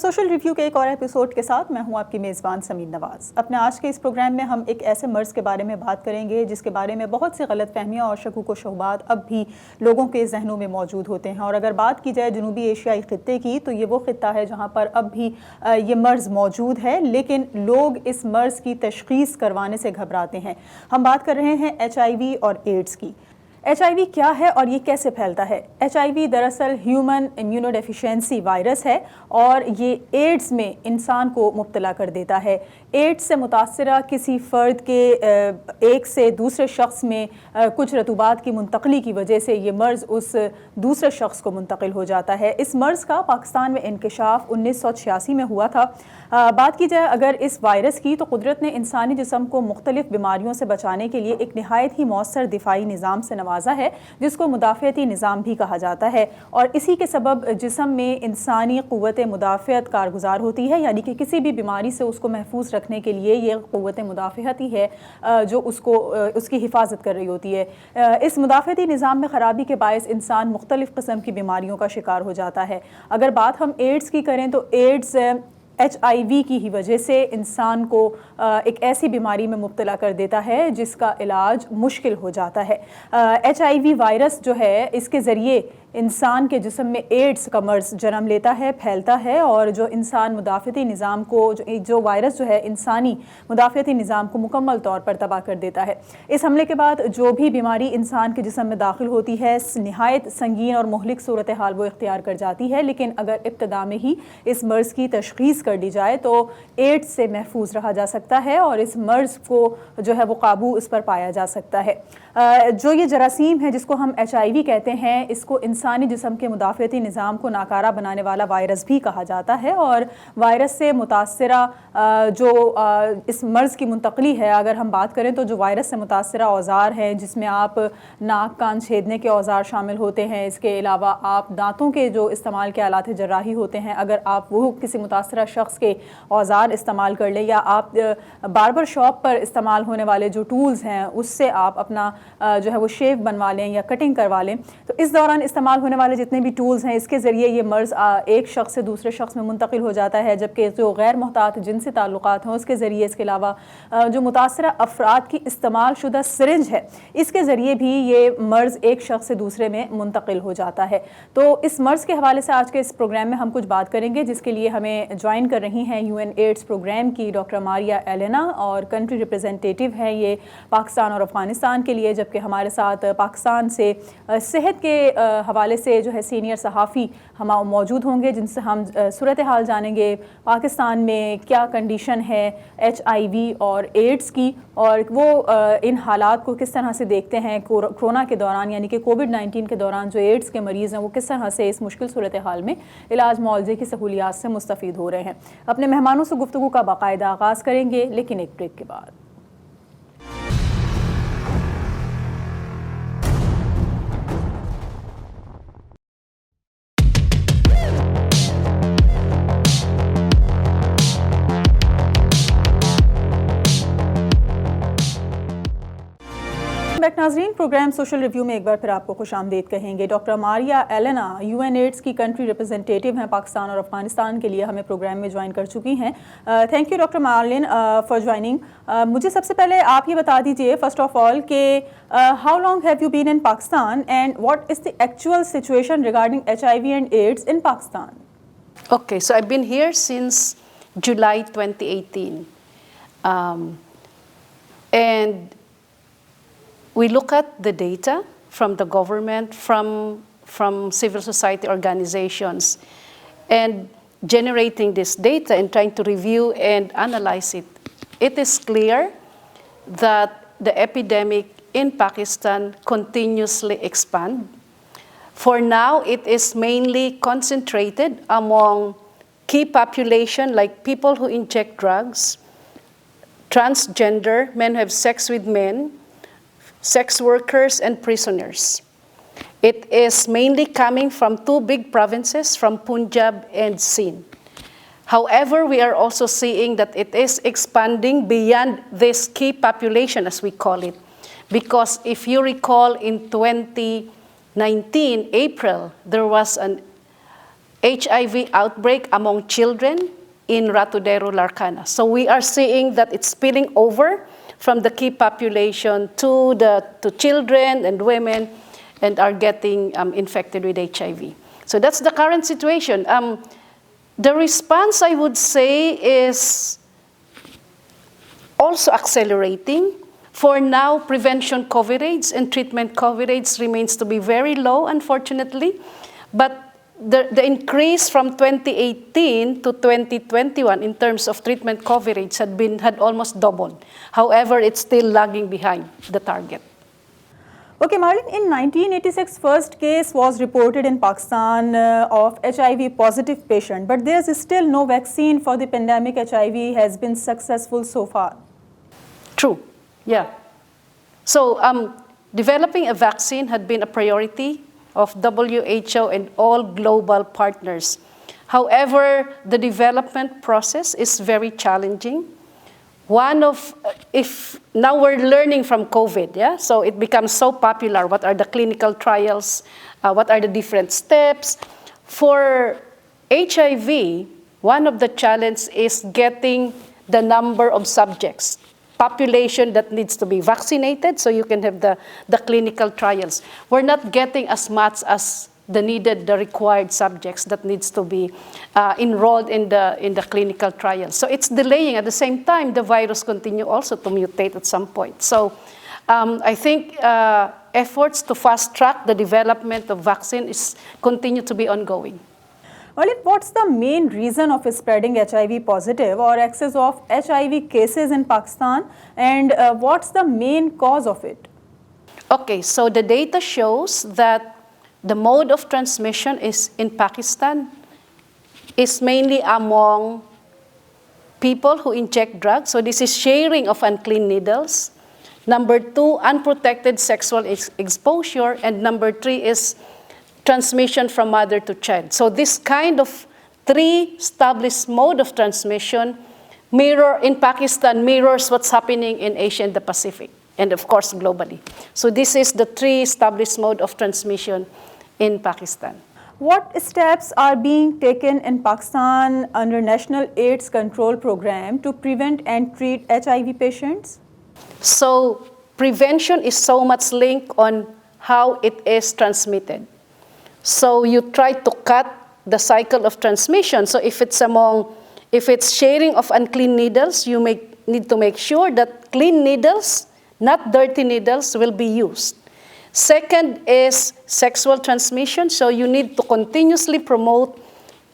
Social review کے ایک اور ایپیسوڈ کے ساتھ میں ہوں آپ کی میزبان سمین نواز. اپنے آج کے اس پروگرام میں ہم ایک ایسے مرض کے بارے میں بات کریں گے جس کے بارے میں بہت سی غلط فہمیاں اور شکوک و شبہات اب بھی لوگوں کے ذہنوں میں موجود ہوتے ہیں. اور اگر بات کی جائے جنوبی ایشیائی خطے کی تو یہ وہ خطہ ہے جہاں پر اب بھی یہ مرض موجود ہے، لیکن لوگ اس مرض کی تشخیص کروانے سے گھبراتے ہیں. ہم بات کر رہے ہیں HIV اور ایڈز کی. HIV کیا ہے اور یہ کیسے پھیلتا ہے؟ HIV دراصل ہیومن امیونو ڈیفیشینسی وائرس ہے اور یہ ایڈز میں انسان کو مبتلا کر دیتا ہے. ایڈز سے متاثرہ کسی فرد کے ایک سے دوسرے شخص میں کچھ رطوبات کی منتقلی کی وجہ سے یہ مرض اس دوسرے شخص کو منتقل ہو جاتا ہے. اس مرض کا پاکستان میں انکشاف 1986 میں ہوا تھا. بات کی جائے اگر اس وائرس کی تو قدرت نے انسانی جسم کو مختلف بیماریوں سے بچانے کے لیے ایک نہایت ہی مؤثر دفاعی نظام سے نوازا ہے جس کو مدافعتی نظام بھی کہا جاتا ہے، اور اسی کے سبب جسم میں انسانی قوت مدافعت کارگزار ہوتی ہے، یعنی کہ کسی بھی بیماری سے اس کو محفوظ رکھنے کے لیے یہ قوت مدافعت ہی ہے جو اس کی حفاظت کر رہی ہوتی ہے. اس مدافعتی نظام میں خرابی کے باعث انسان مختلف قسم کی بیماریوں کا شکار ہو جاتا ہے. اگر بات ہم ایڈز کی کریں تو ایڈز HIV کی ہی وجہ سے انسان کو ایک ایسی بیماری میں مبتلا کر دیتا ہے جس کا علاج مشکل ہو جاتا ہے. HIV وائرس جو ہے اس کے ذریعے انسان کے جسم میں ایڈز کا مرض جنم لیتا ہے، پھیلتا ہے، اور جو انسان مدافعتی نظام کو جو وائرس جو ہے انسانی مدافعتی نظام کو مکمل طور پر تباہ کر دیتا ہے. اس حملے کے بعد جو بھی بیماری انسان کے جسم میں داخل ہوتی ہے نہایت سنگین اور مہلک صورتحال وہ اختیار کر جاتی ہے، لیکن اگر ابتدا میں ہی اس مرض کی تشخیص کر دی جائے تو ایڈز سے محفوظ رہا جا سکتا ہے اور اس مرض کو جو ہے وہ قابو اس پر پایا جا سکتا ہے. جو یہ جراثیم ہے جس کو ہم HIV کہتے ہیں، اس کو انسانی جسم کے مدافعتی نظام کو ناکارہ بنانے والا وائرس بھی کہا جاتا ہے. اور وائرس سے متاثرہ جو اس مرض کی منتقلی ہے، اگر ہم بات کریں تو جو وائرس سے متاثرہ اوزار ہیں جس میں آپ ناک کان چھیدنے کے اوزار شامل ہوتے ہیں، اس کے علاوہ آپ دانتوں کے جو استعمال کے آلات جراحی ہوتے ہیں اگر آپ وہ کسی متاثرہ شخص کے اوزار استعمال کر لیں، یا آپ باربر شاپ پر استعمال ہونے والے جو ٹولز ہیں اس سے آپ اپنا جو ہے وہ شیو بنوا لیں یا کٹنگ کروا لیں، تو اس دوران استعمال ہونے والے جتنے بھی ٹولز ہیں اس کے ذریعے یہ مرض ایک شخص سے دوسرے شخص میں منتقل ہو جاتا ہے. جبکہ جو غیر محتاط جنسی تعلقات ہیں اس کے ذریعے، اس کے علاوہ جو متاثرہ افراد کی استعمال شدہ سرنج ہے اس کے ذریعے بھی یہ مرض ایک شخص سے دوسرے میں منتقل ہو جاتا ہے. تو اس مرض کے حوالے سے آج کے اس پروگرام میں ہم کچھ بات کریں گے، جس کے لیے ہمیں جوائن کر رہی ہیں UN ایڈز پروگرام کی ڈاکٹر ماریا ایلینا، اور کنٹری ریپرزینٹیٹیو ہیں یہ پاکستان اور افغانستان کے لیے. جبکہ ہمارے ساتھ پاکستان سے صحت کے حوالے سے جو ہے سینئر صحافی ہم موجود ہوں گے، جن سے ہم صورتحال جانیں گے پاکستان میں کیا کنڈیشن ہے HIV اور ایڈز کی، اور وہ ان حالات کو کس طرح سے دیکھتے ہیں کورونا کے دوران، یعنی کہ COVID-19 کے دوران جو ایڈز کے مریض ہیں وہ کس طرح سے اس مشکل صورتحال میں علاج معالجے کی سہولیات سے مستفید ہو رہے ہیں. اپنے مہمانوں سے گفتگو کا باقاعدہ آغاز کریں گے لیکن ایک بریک کے بعد. ناظرین، پروگرام سوشل ریویو میں ایک بار پھر آپ کو خوش آمدید کہیں گے. ڈاکٹر ماریا ایلینا UN ایڈز کی کنٹری ریپرزینٹیٹیو ہیں پاکستان اور افغانستان کے لیے، ہمیں پروگرام میں جوائن کر چکی ہیں. Thank you doctor Marlene for joining. مجھے سب سے پہلے آپ یہ بتا دیجئے فرسٹ آف آل کہ how long have you been in Pakistan and what is the actual situation regarding HIV and AIDS in Pakistan? Okay, so I've been here since July 2018. And we look at the data from the government, from civil society organizations, and generating this data and trying to review and analyze it. It is clear that the epidemic in Pakistan continuously expands. For now, it is mainly concentrated among key population like people who inject drugs, transgender, men who have sex with men, sex workers, and prisoners. It is mainly coming from two big provinces, from Punjab and Sindh. However, we are also seeing that it is expanding beyond this key population, as we call it. Because if you recall, in 2019, April, there was an HIV outbreak among children in Ratodero, Larcana. So we are seeing that it's spilling over from the key population to children and women and are getting infected with HIV. So that's the current situation. The response, I would say, is also accelerating. For now, prevention coverage and treatment coverage remains to be very low, unfortunately. But the increase from 2018 to 2021 in terms of treatment coverage had almost doubled. However, it's still lagging behind the target. Okay, Marlene, in 1986, first case was reported in Pakistan of HIV positive patient, but there's still no vaccine for the pandemic. HIV has been successful so far. True, yeah. So developing a vaccine had been a priority of WHO and all global partners. However, the development process is very challenging. Now we're learning from COVID, yeah? So it becomes so popular. What are the clinical trials? What are the different steps? For HIV, one of the challenges is getting the number of subjects, population that needs to be vaccinated so you can have the clinical trials. We're not getting as much as the required subjects that needs to be enrolled in the clinical trials. So it's delaying. At the same time, the virus continue also to mutate at some point. So I think efforts to fast track the development of vaccine continue to be ongoing. Marlene, what's the main reason of spreading HIV positive or excess of HIV cases in Pakistan, and what's the main cause of it? Okay, so the data shows that the mode of transmission is in Pakistan is mainly among people who inject drugs. So this is sharing of unclean needles. Number 2, unprotected sexual exposure. And number 3 is transmission from mother to child. So this kind of 3 established mode of transmission in Pakistan mirrors what's happening in Asia and the Pacific, and of course globally. So this is the 3 established mode of transmission in Pakistan. What steps are being taken in Pakistan under National AIDS Control Program to prevent and treat HIV patients? So prevention is so much linked on how it is transmitted. So you try to cut the cycle of transmission. So if it's sharing of unclean needles, you need to make sure that clean needles, not dirty needles, will be used. Second is sexual transmission. So you need to continuously promote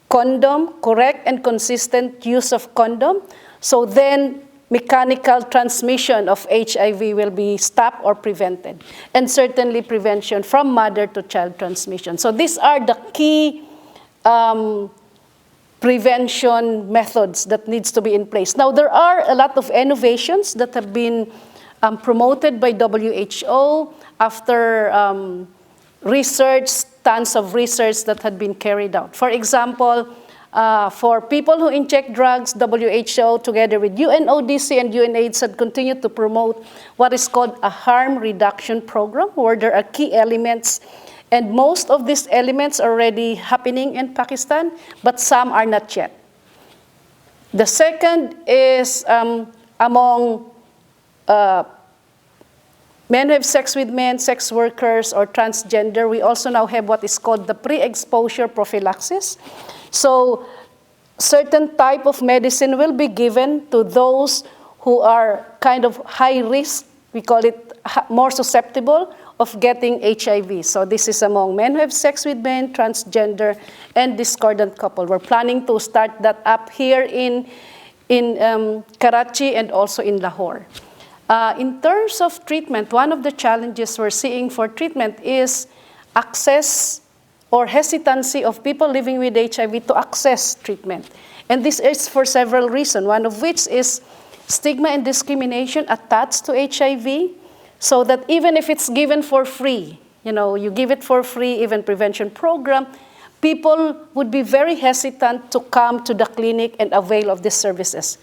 correct and consistent use of condom. So then mechanical transmission of HIV will be stopped or prevented. And certainly prevention from mother to child transmission. So these are the key prevention methods that needs to be in place. Now, there are a lot of innovations that have been promoted by WHO after research, tons of research that had been carried out. For example, for people who inject drugs, WHO, together with UNODC and UNAIDS, had continued to promote what is called a harm reduction program, where there are key elements. And most of these elements are already happening in Pakistan, but some are not yet. The second is among men who have sex with men, sex workers, or transgender, we also now have what is called the pre-exposure prophylaxis. So certain type of medicine will be given to those who are kind of high risk, we call it more susceptible of getting HIV. So this is among men who have sex with men, transgender, and discordant couple. We're planning to start that up here in Karachi and also in Lahore. In terms of treatment, one of the challenges we're seeing for treatment is access or hesitancy of people living with HIV to access treatment. And this is for several reasons, one of which is stigma and discrimination attached to HIV, so that even if it's given for free, you give it for free, even prevention program, people would be very hesitant to come to the clinic and avail of these services.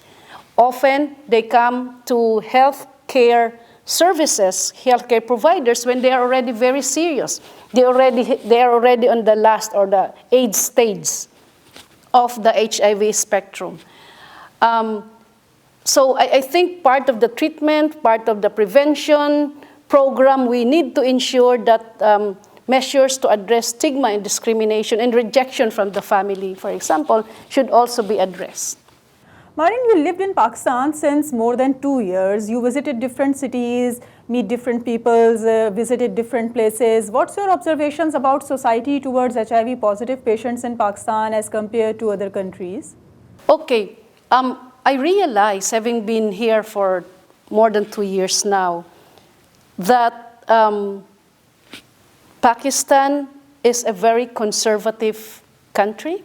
Often, they come to healthcare services, healthcare providers, when they are already very serious. They are already on the last or the AIDS stage. of the HIV spectrum. So I think part of the treatment, part of the prevention program, we need to ensure that measures to address stigma and discrimination and rejection from the family, for example, should also be addressed. Maureen, you lived in Pakistan since more than 2 years. You visited different cities, meet different peoples, visited different places. What's your observations about society towards HIV positive patients in Pakistan as compared to other countries? Okay, I realize, having been here for more than 2 years now, that Pakistan is a very conservative country.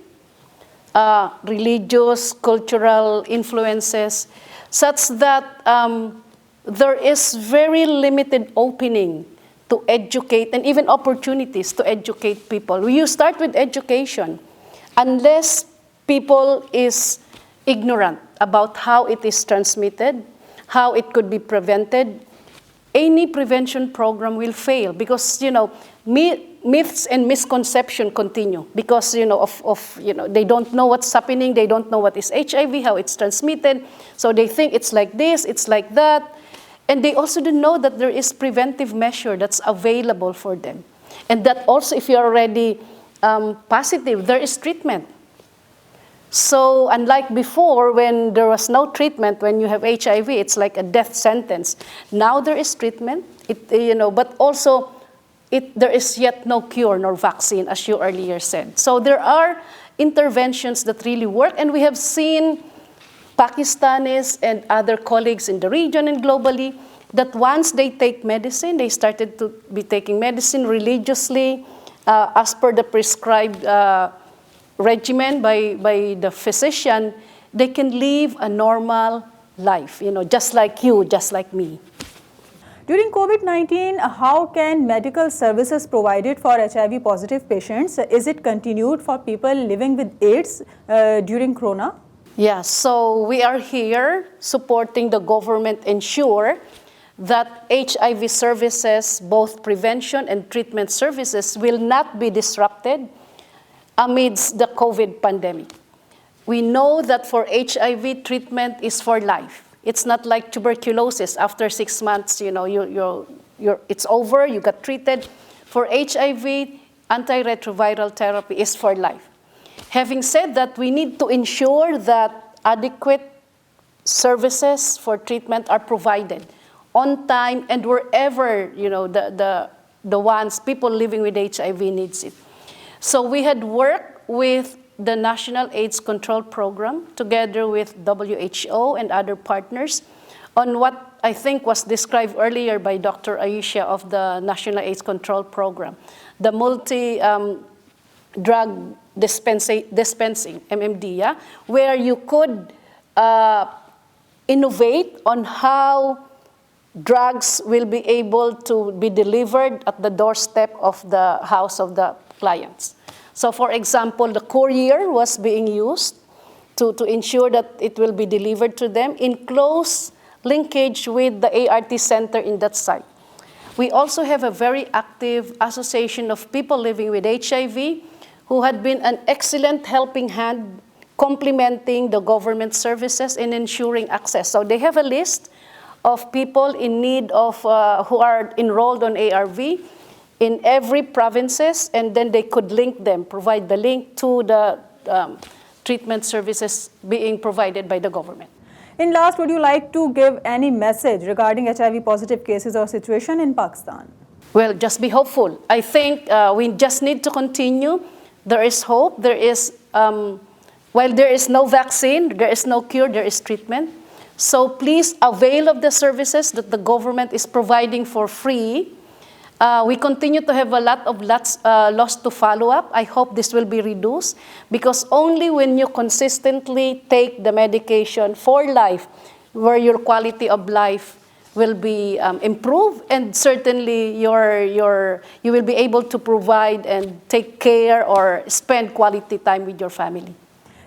Religious, cultural influences, such that there is very limited opening to educate and even opportunities to educate people. You start with education. Unless people is ignorant about how it is transmitted, how it could be prevented, any prevention program will fail because, myths and misconception continue because, they don't know what's happening, they don't know what is HIV, how it's transmitted, so they think it's like this, it's like that, and they also don't know that there is preventive measure that's available for them, and that also if you're already positive, there is treatment. So unlike before, when there was no treatment, when you have HIV, it's like a death sentence. Now there is treatment, but also there is yet no cure nor vaccine, as you earlier said. So there are interventions that really work, and we have seen Pakistanis and other colleagues in the region and globally that once they take medicine, they started to be taking medicine religiously as per the prescribed regimen by the physician, they can live a normal life, just like you, just like me. During COVID-19, how can medical services provided for HIV positive patients, is it continued for people living with AIDS during Corona? Yeah, so we are here supporting the government ensure that HIV services, both prevention and treatment services, will not be disrupted amidst the COVID pandemic. We know that for HIV, treatment is for life. It's not like tuberculosis. After 6 months, it's over, you got treated. For HIV, antiretroviral therapy is for life. Having said that, we need to ensure that adequate services for treatment are provided on time and wherever, people living with HIV needs it. So we had worked with the National AIDS Control Program together with WHO and other partners on what I think was described earlier by Dr. Aisha of the National AIDS Control Program, the multi-drug dispensing, MMD, where you could innovate on how drugs will be able to be delivered at the doorstep of the house of the clients. So for example, the courier was being used to ensure that it will be delivered to them in close linkage with the ART center in that site. We also have a very active association of people living with HIV who had been an excellent helping hand complementing the government services in ensuring access. So they have a list of people in need of, who are enrolled on ARV in every provinces, and then they could link them, provide the link to the treatment services being provided by the government. In last, would you like to give any message regarding HIV positive cases or situation in Pakistan? Well, just be hopeful. I think we just need to continue. There is hope. There is, while there is no vaccine, there is no cure, there is treatment. So please avail of the services that the government is providing for free. We continue to have a lot of loss to follow up. I hope this will be reduced because only when you consistently take the medication for life, where your quality of life will be improved, and certainly you will be able to provide and take care or spend quality time with your family.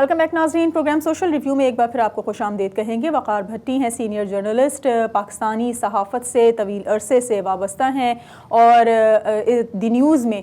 Welcome back ناظرین، programme social review میں ایک بار پھر آپ کو خوش آمدید کہیں گے۔ وقار بھٹی ہیں، سینئر جرنلسٹ، پاکستانی صحافت سے طویل عرصے سے وابستہ ہیں اور دی نیوز میں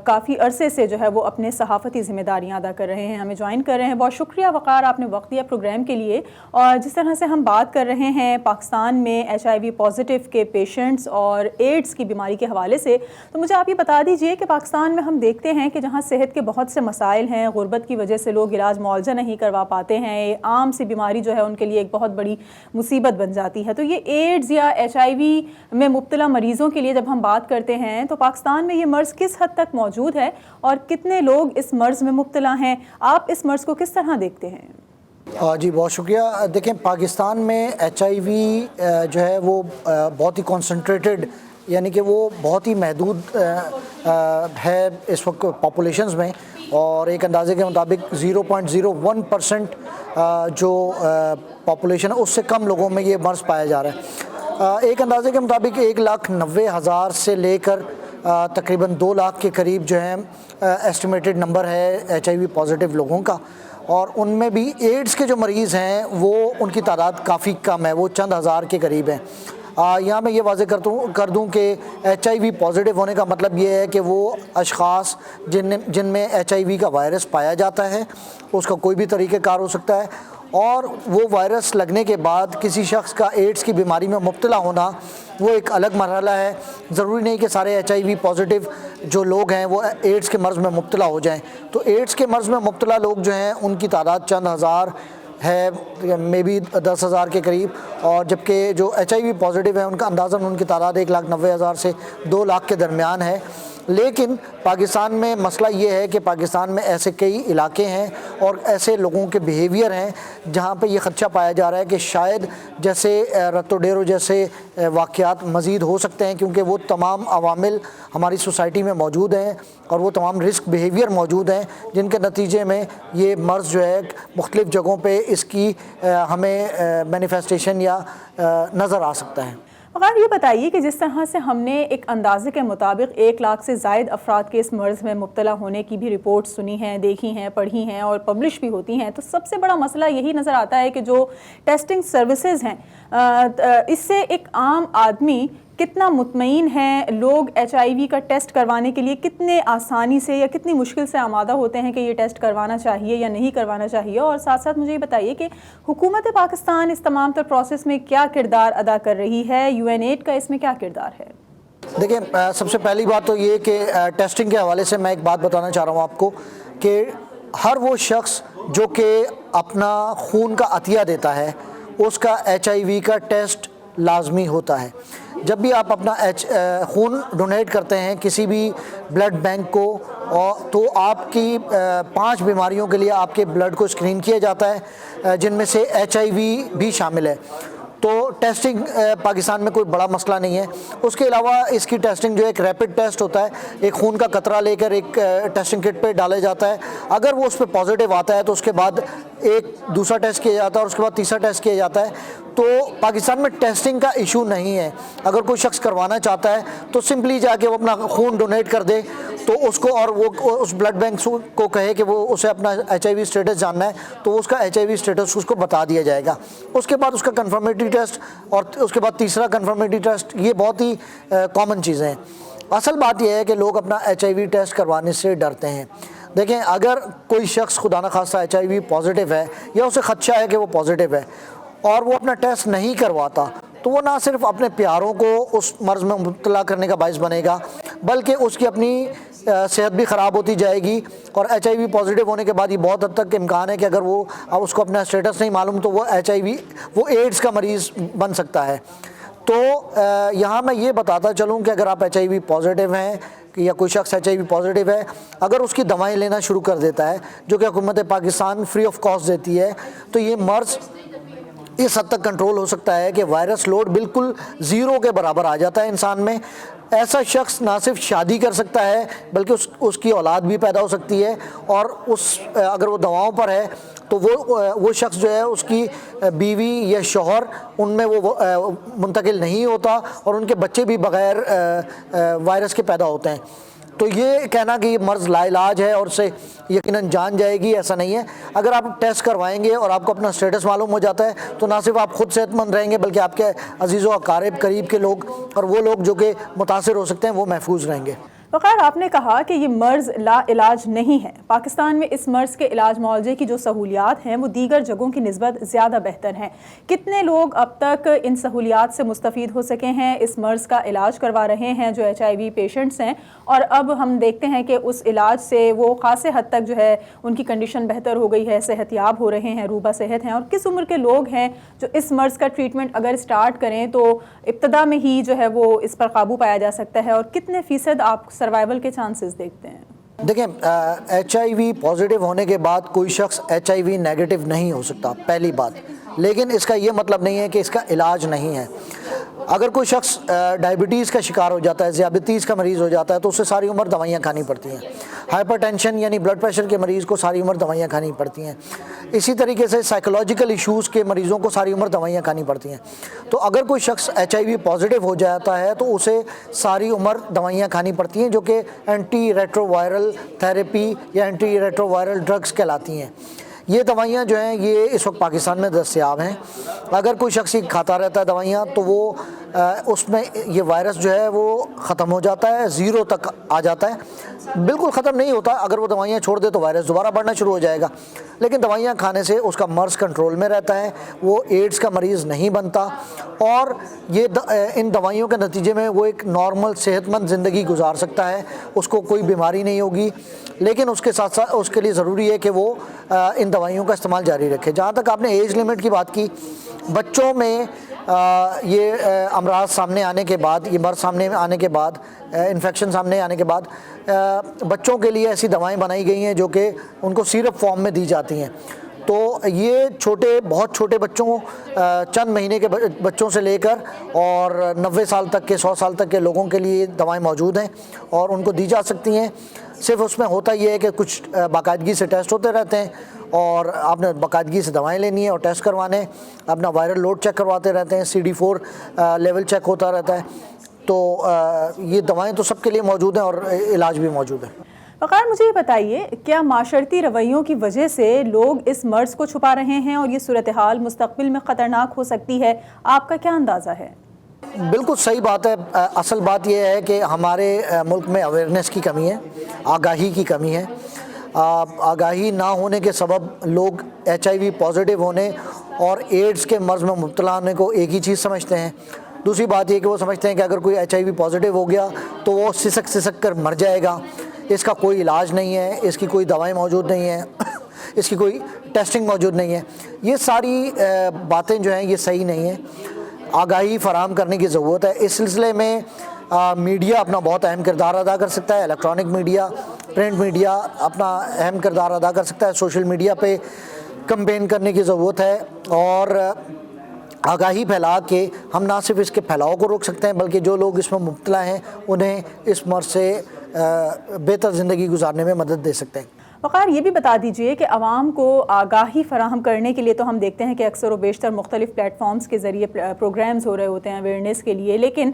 کافی عرصے سے جو ہے وہ اپنے صحافتی ذمہ داریاں ادا کر رہے ہیں، ہمیں جوائن کر رہے ہیں۔ بہت شکریہ وقار، آپ نے وقت دیا پروگرام کے لیے۔ اور جس طرح سے ہم بات کر رہے ہیں پاکستان میں HIV پازیٹیو کے پیشنٹس اور ایڈز کی بیماری کے حوالے سے، تو مجھے آپ یہ بتا دیجئے کہ پاکستان میں ہم دیکھتے ہیں کہ جہاں صحت کے بہت سے مسائل ہیں، غربت کی وجہ سے لوگ علاج معالجہ نہیں کروا پاتے ہیں، عام سی بیماری جو ہے ان کے لیے ایک بہت بڑی مصیبت بن جاتی ہے، تو یہ ایڈز یا HIV میں مبتلا مریضوں کے لیے جب ہم بات کرتے ہیں تو پاکستان میں یہ مرض کس حد تک موجود ہے اور کتنے لوگ اس مرض میں مبتلا ہیں؟ آپ اس مرض کو کس طرح دیکھتے ہیں؟ جی بہت شکریہ۔ دیکھیں، پاکستان میں HIV جو ہے وہ بہت ہی کنسنٹریٹڈ، یعنی کہ وہ بہت ہی محدود ہے اس وقت پاپولیشنز میں، اور ایک اندازے کے مطابق 0.01% جو پاپولیشن ہے اس سے کم لوگوں میں یہ مرض پایا جا رہا ہے۔ ایک اندازے کے مطابق 1,90,000 سے لے کر تقریباً 2 لاکھ کے قریب جو ہے ایسٹیمیٹڈ نمبر ہے HIV پازیٹیو لوگوں کا، اور ان میں بھی ایڈز کے جو مریض ہیں وہ ان کی تعداد کافی کم ہے، وہ چند ہزار کے قریب ہیں۔ یہاں میں یہ واضح کر دوں کہ HIV پازیٹیو ہونے کا مطلب یہ ہے کہ وہ اشخاص جن میں HIV کا وائرس پایا جاتا ہے، اس کا کوئی بھی طریقہ کار ہو سکتا ہے، اور وہ وائرس لگنے کے بعد کسی شخص کا ایڈز کی بیماری میں مبتلا ہونا وہ ایک الگ مرحلہ ہے۔ ضروری نہیں کہ سارے HIV پازیٹیو جو لوگ ہیں وہ ایڈز کے مرض میں مبتلا ہو جائیں، تو ایڈز کے مرض میں مبتلا لوگ جو ہیں ان کی تعداد چند ہزار ہے، مے بی 10,000 کے قریب، اور جبکہ جو HIV پازیٹیو ہیں ان کا اندازاً ان کی تعداد 1,90,000 سے 2 لاکھ کے درمیان ہے۔ لیکن پاکستان میں مسئلہ یہ ہے کہ پاکستان میں ایسے کئی علاقے ہیں اور ایسے لوگوں کے بیہیویئر ہیں جہاں پہ یہ خدشہ پایا جا رہا ہے کہ شاید جیسے رتو ڈیرو جیسے واقعات مزید ہو سکتے ہیں، کیونکہ وہ تمام عوامل ہماری سوسائٹی میں موجود ہیں اور وہ تمام رسک بیہیویئر موجود ہیں جن کے نتیجے میں یہ مرض جو ہے مختلف جگہوں پہ اس کی ہمیں مینیفیسٹیشن یا نظر آ سکتا ہے۔ وقار، یہ بتائیے کہ جس طرح سے ہم نے ایک اندازے کے مطابق 1 لاکھ سے زائد افراد کے اس مرض میں مبتلا ہونے کی بھی رپورٹ سنی ہیں، دیکھی ہیں، پڑھی ہیں اور پبلش بھی ہوتی ہیں، تو سب سے بڑا مسئلہ یہی نظر آتا ہے کہ جو ٹیسٹنگ سروسز ہیں اس سے ایک عام آدمی کتنا مطمئن ہے، لوگ HIV کا ٹیسٹ کروانے کے لیے کتنے آسانی سے یا کتنی مشکل سے آمادہ ہوتے ہیں کہ یہ ٹیسٹ کروانا چاہیے یا نہیں کروانا چاہیے، اور ساتھ ساتھ مجھے یہ بتائیے کہ حکومت پاکستان اس تمام تر پروسیس میں کیا کردار ادا کر رہی ہے، UN-8 کا اس میں کیا کردار ہے؟ دیکھیں، سب سے پہلی بات تو یہ کہ ٹیسٹنگ کے حوالے سے میں ایک بات بتانا چاہ رہا ہوں آپ کو کہ ہر وہ شخص جو کہ اپنا خون کا عطیہ دیتا ہے اس کا HIV کا ٹیسٹ لازمی ہوتا ہے۔ جب بھی آپ اپنا خون ڈونیٹ کرتے ہیں کسی بھی بلڈ بینک کو، تو آپ کی 5 بیماریوں کے لیے آپ کے بلڈ کو اسکرین کیا جاتا ہے، جن میں سے HIV بھی شامل ہے۔ تو ٹیسٹنگ پاکستان میں کوئی بڑا مسئلہ نہیں ہے۔ اس کے علاوہ اس کی ٹیسٹنگ جو ایک ریپڈ ٹیسٹ ہوتا ہے، ایک خون کا قطرہ لے کر ایک ٹیسٹنگ کٹ پہ ڈالا جاتا ہے، اگر وہ اس پہ پازیٹیو آتا ہے تو اس کے بعد ایک دوسرا ٹیسٹ کیا جاتا ہے اور اس کے بعد تیسرا ٹیسٹ کیا جاتا ہے۔ تو پاکستان میں ٹیسٹنگ کا ایشو نہیں ہے۔ اگر کوئی شخص کروانا چاہتا ہے تو سمپلی جا کے وہ اپنا خون ڈونیٹ کر دے تو اس کو، اور وہ اس بلڈ بینک کو کہے کہ وہ اسے اپنا HIV اسٹیٹس جاننا ہے تو اس کا HIV اسٹیٹس اس کو بتا دیا جائے گا۔ اس کے بعد اس کا کنفرمیٹری ٹیسٹ اور اس کے بعد تیسرا کنفرمیٹری ٹیسٹ، یہ بہت ہی کامن چیزیں ہیں۔ اصل بات یہ ہے کہ لوگ اپنا HIV ٹیسٹ کروانے سے ڈرتے ہیں۔ دیکھیں، اگر کوئی شخص خدا نخواستہ HIV پازیٹیو ہے یا اسے خدشہ ہے کہ وہ پازیٹیو ہے اور وہ اپنا ٹیسٹ نہیں کرواتا تو وہ نہ صرف اپنے پیاروں کو اس مرض میں مبتلا کرنے کا باعث بنے گا، بلکہ اس کی اپنی صحت بھی خراب ہوتی جائے گی، اور HIV پازیٹیو ہونے کے بعد یہ بہت حد تک امکان ہے کہ اگر وہ اس کو اپنا اسٹیٹس نہیں معلوم تو وہ وہ ایڈز کا مریض بن سکتا ہے۔ تو یہاں میں یہ بتاتا چلوں کہ اگر آپ HIV پازیٹیو ہیں یا کوئی شخص HIV پازیٹیو ہے، اگر اس کی دوائیں لینا شروع کر دیتا ہے جو کہ حکومت پاکستان فری آف کاسٹ دیتی ہے، تو یہ مرض اس حد تک کنٹرول ہو سکتا ہے کہ وائرس لوڈ بالکل 0 کے برابر آ جاتا ہے انسان میں۔ ایسا شخص نہ صرف شادی کر سکتا ہے بلکہ اس کی اولاد بھی پیدا ہو سکتی ہے، اور اگر وہ دواؤں پر ہے تو وہ شخص جو ہے اس کی بیوی یا شوہر ان میں وہ منتقل نہیں ہوتا، اور ان کے بچے بھی بغیر وائرس کے پیدا ہوتے ہیں۔ تو یہ کہنا کہ یہ مرض لا علاج ہے اور سے یقیناً جان جائے گی، ایسا نہیں ہے۔ اگر آپ ٹیسٹ کروائیں گے اور آپ کو اپنا اسٹیٹس معلوم ہو جاتا ہے تو نہ صرف آپ خود صحت مند رہیں گے بلکہ آپ کے عزیز و اقارب، قریب کے لوگ اور وہ لوگ جو کہ متاثر ہو سکتے ہیں وہ محفوظ رہیں گے۔ وقار، آپ نے کہا کہ یہ مرض لا علاج نہیں ہے۔ پاکستان میں اس مرض کے علاج معالجے کی جو سہولیات ہیں وہ دیگر جگہوں کی نسبت زیادہ بہتر ہیں۔ کتنے لوگ اب تک ان سہولیات سے مستفید ہو سکے ہیں، اس مرض کا علاج کروا رہے ہیں جو HIV پیشنٹس ہیں، اور اب ہم دیکھتے ہیں کہ اس علاج سے وہ خاصے حد تک جو ہے ان کی کنڈیشن بہتر ہو گئی ہے، صحت یاب ہو رہے ہیں، روبہ صحت ہیں، اور کس عمر کے لوگ ہیں جو اس مرض کا ٹریٹمنٹ اگر سٹارٹ کریں تو ابتدا میں ہی جو ہے وہ اس پر قابو پایا جا سکتا ہے، اور کتنے فیصد آپ سروائیول کے چانسز دیکھتے ہیں؟ دیکھیں، HIV پازیٹیو ہونے کے بعد کوئی شخص HIV نیگیٹو نہیں ہو سکتا، پہلی بات، لیکن اس کا یہ مطلب نہیں ہے کہ اس کا علاج نہیں ہے۔ اگر کوئی شخص ڈائبٹیز کا شکار ہو جاتا ہے، ذیابیطیز کا مریض ہو جاتا ہے تو اسے ساری عمر دوائیاں کھانی پڑتی ہیں۔ ہائپر ٹینشن یعنی بلڈ پریشر کے مریض کو ساری عمر دوائیاں کھانی پڑتی ہیں۔ اسی طریقے سے سائیکولوجیکل ایشوز کے مریضوں کو ساری عمر دوائیاں کھانی پڑتی ہیں۔ تو اگر کوئی شخص HIV پازیٹیو ہو جاتا ہے تو اسے ساری عمر دوائیاں کھانی پڑتی ہیں جو کہ اینٹی ریٹرو وائرل تھراپی یا اینٹی ریٹرو وائرل ڈرگس کہلاتی ہیں۔ یہ دوائیاں جو ہیں یہ اس وقت پاکستان میں دستیاب ہیں۔ اگر کوئی شخص کھاتا رہتا ہے دوائیاں تو وہ اس میں یہ وائرس جو ہے وہ ختم ہو جاتا ہے، زیرو تک آ جاتا ہے۔ بالکل ختم نہیں ہوتا، اگر وہ دوائیاں چھوڑ دے تو وائرس دوبارہ بڑھنا شروع ہو جائے گا، لیکن دوائیاں کھانے سے اس کا مرض کنٹرول میں رہتا ہے، وہ ایڈز کا مریض نہیں بنتا، اور یہ ان دوائیوں کے نتیجے میں وہ ایک نارمل صحت مند زندگی گزار سکتا ہے، اس کو کوئی بیماری نہیں ہوگی۔ لیکن اس کے ساتھ ساتھ اس کے لیے ضروری ہے کہ وہ ان دوائیوں کا استعمال جاری رکھے۔ جہاں تک آپ نے ایج لمٹ کی بات کی، بچوں میں یہ امراض سامنے آنے کے بعد، یہ مرض سامنے آنے کے بعد، انفیکشن سامنے آنے کے بعد بچوں کے لیے ایسی دوائیں بنائی گئی ہیں جو کہ ان کو سیرپ فارم میں دی جاتی ہیں۔ تو یہ بہت چھوٹے بچوں، چند مہینے کے بچوں سے لے کر اور 90 سال تک کے، 100 سال تک کے لوگوں کے لیے دوائیں موجود ہیں اور ان کو دی جا سکتی ہیں۔ صرف اس میں ہوتا یہ ہے کہ کچھ باقاعدگی سے ٹیسٹ ہوتے رہتے ہیں اور آپ نے باقاعدگی سے دوائیں لینی ہے اور ٹیسٹ کروانے ہیں، اپنا وائرل لوڈ چیک کرواتے رہتے ہیں، CD4 لیول چیک ہوتا رہتا ہے۔ تو یہ دوائیں تو سب کے لیے موجود ہیں اور علاج بھی موجود ہے۔ وقار، مجھے یہ بتائیے، کیا معاشرتی رویوں کی وجہ سے لوگ اس مرض کو چھپا رہے ہیں اور یہ صورتحال مستقبل میں خطرناک ہو سکتی ہے؟ آپ کا کیا اندازہ ہے؟ بالکل صحیح بات ہے۔ اصل بات یہ ہے کہ ہمارے ملک میں اویئرنیس کی کمی ہے، آگاہی کی کمی ہے۔ آگاہی نہ ہونے کے سبب لوگ HIV پازیٹیو ہونے اور ایڈز کے مرض میں مبتلا ہونے کو ایک ہی چیز سمجھتے ہیں۔ دوسری بات یہ کہ وہ سمجھتے ہیں کہ اگر کوئی HIV پازیٹیو ہو گیا تو وہ سسک کر مر جائے گا، اس کا کوئی علاج نہیں ہے، اس کی کوئی دوائیں موجود نہیں ہیں، اس کی کوئی ٹیسٹنگ موجود نہیں ہے۔ یہ ساری باتیں جو ہیں یہ صحیح نہیں ہیں۔ آگاہی فراہم کرنے کی ضرورت ہے۔ اس سلسلے میں میڈیا اپنا بہت اہم کردار ادا کر سکتا ہے، الیکٹرانک میڈیا، پرنٹ میڈیا اپنا اہم کردار ادا کر سکتا ہے۔ سوشل میڈیا پہ کمپین کرنے کی ضرورت ہے اور آگاہی پھیلا کے ہم نہ صرف اس کے پھیلاؤ کو روک سکتے ہیں بلکہ جو لوگ اس میں مبتلا ہیں انہیں اس مرض سے بہتر زندگی گزارنے میں مدد دے سکتے ہیں۔ وقار، یہ بھی بتا دیجئے کہ عوام کو آگاہی فراہم کرنے کے لیے تو ہم دیکھتے ہیں کہ اکثر و بیشتر مختلف پلیٹ فارمز کے ذریعے پروگرامز ہو رہے ہوتے ہیں اویئرنیس کے لیے، لیکن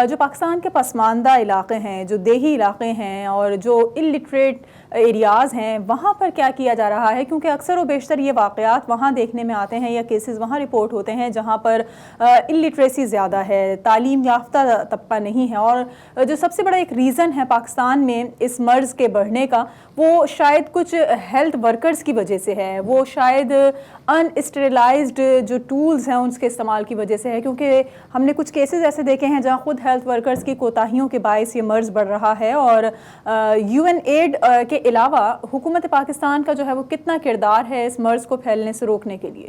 جو پاکستان کے پسماندہ علاقے ہیں، جو دیہی علاقے ہیں اور جو الٹریٹ ایریاز ہیں، وہاں پر کیا کیا جا رہا ہے؟ کیونکہ اکثر و بیشتر یہ واقعات وہاں دیکھنے میں آتے ہیں یا کیسز وہاں رپورٹ ہوتے ہیں جہاں پر الٹریسی زیادہ ہے، تعلیم یافتہ طبقہ نہیں ہے، اور جو سب سے بڑا ایک ریزن ہے پاکستان میں اس مرض کے بڑھنے کا، وہ شاید کچھ ہیلتھ ورکرز کی وجہ سے ہے، وہ شاید ان اسٹیریلائزڈ جو ٹولز ہیں ان کے استعمال کی وجہ سے ہے، کیونکہ ہم نے کچھ کیسز ایسے دیکھے ہیں جہاں خود ہیلتھ ورکرز کی کوتاہیوں کے باعث یہ مرض بڑھ رہا ہے۔ اور UN-AID کے علاوہ حکومت پاکستان کا جو ہے وہ کتنا کردار ہے اس مرض کو پھیلنے سے روکنے کے لیے؟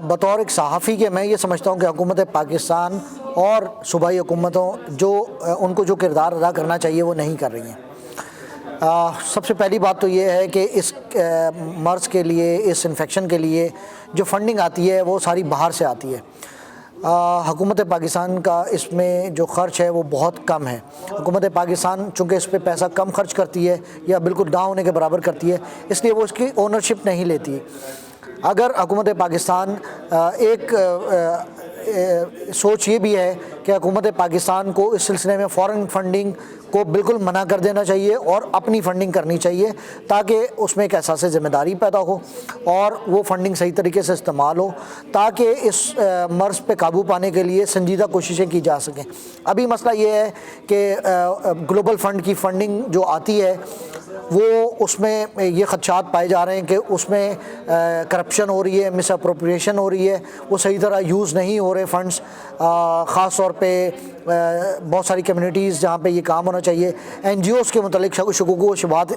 بطور ایک صحافی کے میں یہ سمجھتا ہوں کہ حکومت پاکستان اور صوبائی حکومتوں ان کو جو کردار ادا کرنا چاہیے وہ نہیں کر رہی ہیں۔ سب سے پہلی بات تو یہ ہے کہ اس مرض کے لیے، اس انفیکشن کے لیے جو فنڈنگ آتی ہے وہ ساری باہر سے آتی ہے۔ حکومت پاکستان کا اس میں جو خرچ ہے وہ بہت کم ہے۔ حکومت پاکستان چونکہ اس پہ پیسہ کم خرچ کرتی ہے یا بالکل نہ ہونے کے برابر کرتی ہے، اس لیے وہ اس کی اونرشپ نہیں لیتی۔ اگر حکومت پاکستان سوچ یہ بھی ہے کہ حکومت پاکستان کو اس سلسلے میں فارن فنڈنگ کو بالکل منع کر دینا چاہیے اور اپنی فنڈنگ کرنی چاہیے تاکہ اس میں ایک احساس ذمہ داری پیدا ہو اور وہ فنڈنگ صحیح طریقے سے استعمال ہو تاکہ اس مرض پہ قابو پانے کے لیے سنجیدہ کوششیں کی جا سکیں. ابھی مسئلہ یہ ہے کہ گلوبل فنڈ کی فنڈنگ جو آتی ہے وہ اس میں یہ خدشات پائے جا رہے ہیں کہ اس میں کرپشن ہو رہی ہے, مس اپروپریشن ہو رہی ہے, وہ صحیح طرح یوز نہیں ہو رہے فنڈز. خاص طور پہ بہت ساری کمیونٹیز جہاں پہ یہ کام ہونا چاہیے, این جی اوز کے متعلق شکوک و شبہات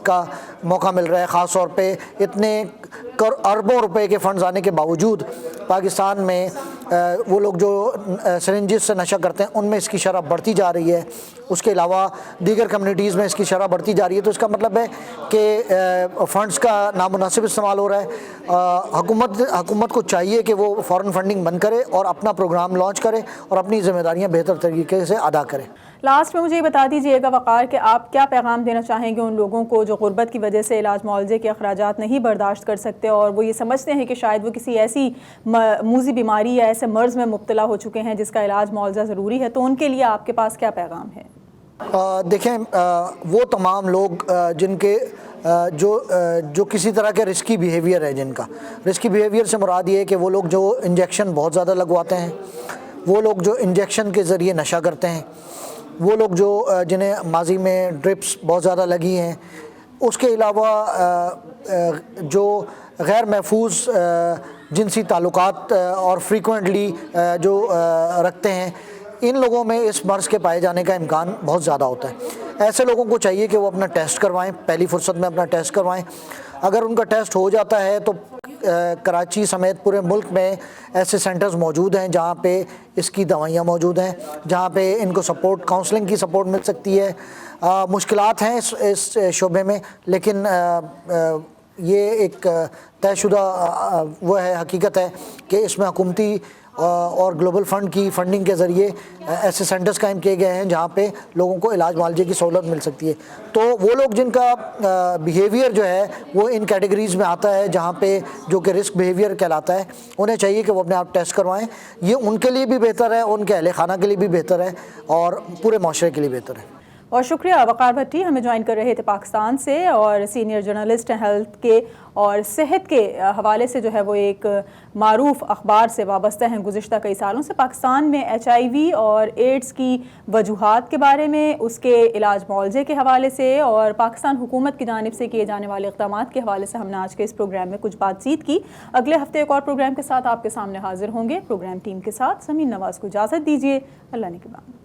کا موقع مل رہا ہے. خاص طور پہ اتنے اربوں روپے کے فنڈز آنے کے باوجود پاکستان میں وہ لوگ جو سرنجز سے نشہ کرتے ہیں ان میں اس کی شرح بڑھتی جا رہی ہے. اس کے علاوہ دیگر کمیونٹیز میں اس کی شرح بڑھتی جا رہی ہے. تو اس کا مطلب ہے کہ فنڈز کا نامناسب استعمال ہو رہا ہے. حکومت کو چاہیے کہ وہ فارن فنڈنگ بند کرے اور اپنا پروگرام لانچ کرے اور اپنی ذمہ داریاں بہتر طریقے سے ادا کرے. لاسٹ میں مجھے یہ بتا دیجیے گا وقار کہ آپ کیا پیغام دینا چاہیں گے ان لوگوں کو جو غربت کی وجہ سے علاج معالجے کے اخراجات نہیں برداشت کر سکتے اور وہ یہ سمجھتے ہیں کہ شاید وہ کسی ایسی موذی بیماری یا ایسے مرض میں مبتلا ہو چکے ہیں جس کا علاج معالجہ ضروری ہے, تو ان کے لیے آپ کے پاس کیا پیغام ہے؟ دیکھیں, وہ تمام لوگ جن کے جو کسی طرح کے رسکی بیہیویئر ہے, جن کا رسکی بیہیویئر سے مراد یہ ہے کہ وہ لوگ جو انجیکشن بہت زیادہ لگواتے ہیں, وہ لوگ جو انجیکشن کے ذریعے نشہ کرتے ہیں, وہ لوگ جو جنہیں ماضی میں ڈرپس بہت زیادہ لگی ہیں, اس کے علاوہ جو غیر محفوظ جنسی تعلقات اور فریکوینٹلی جو رکھتے ہیں, ان لوگوں میں اس مرض کے پائے جانے کا امکان بہت زیادہ ہوتا ہے. ایسے لوگوں کو چاہیے کہ وہ اپنا ٹیسٹ کروائیں, پہلی فرصت میں اپنا ٹیسٹ کروائیں. اگر ان کا ٹیسٹ ہو جاتا ہے تو کراچی سمیت پورے ملک میں ایسے سینٹرز موجود ہیں جہاں پہ اس کی دوائیاں موجود ہیں, جہاں پہ ان کو سپورٹ, کاؤنسلنگ کی سپورٹ مل سکتی ہے. مشکلات ہیں اس شعبے میں, لیکن یہ ایک طے شدہ وہ ہے حقیقت ہے کہ اس میں حکومتی اور گلوبل فنڈ کی فنڈنگ کے ذریعے ایسے سینٹرز قائم کیے گئے ہیں جہاں پہ لوگوں کو علاج معالجے کی سہولت مل سکتی ہے. تو وہ لوگ جن کا بیہیویئر جو ہے وہ ان کیٹیگریز میں آتا ہے جہاں پہ جو کہ رسک بیہیویئر کہلاتا ہے, انہیں چاہیے کہ وہ اپنے آپ ٹیسٹ کروائیں. یہ ان کے لیے بھی بہتر ہے, ان کے اہل خانہ کے لیے بھی بہتر ہے اور پورے معاشرے کے لیے بہتر ہے. اور شکریہ وقار بھٹی ہمیں جوائن کر رہے تھے پاکستان سے, اور سینئر جرنلسٹ ہیں ہیلتھ کے اور صحت کے حوالے سے جو ہے وہ ایک معروف اخبار سے وابستہ ہیں گزشتہ کئی سالوں سے. پاکستان میں HIV اور ایڈز کی وجوہات کے بارے میں, اس کے علاج معالجے کے حوالے سے اور پاکستان حکومت کی جانب سے کیے جانے والے اقدامات کے حوالے سے ہم نے آج کے اس پروگرام میں کچھ بات چیت کی. اگلے ہفتے ایک اور پروگرام کے ساتھ آپ کے سامنے حاضر ہوں گے. پروگرام ٹیم کے ساتھ سمین نواز کو اجازت دیجیے. اللہ نگہبان.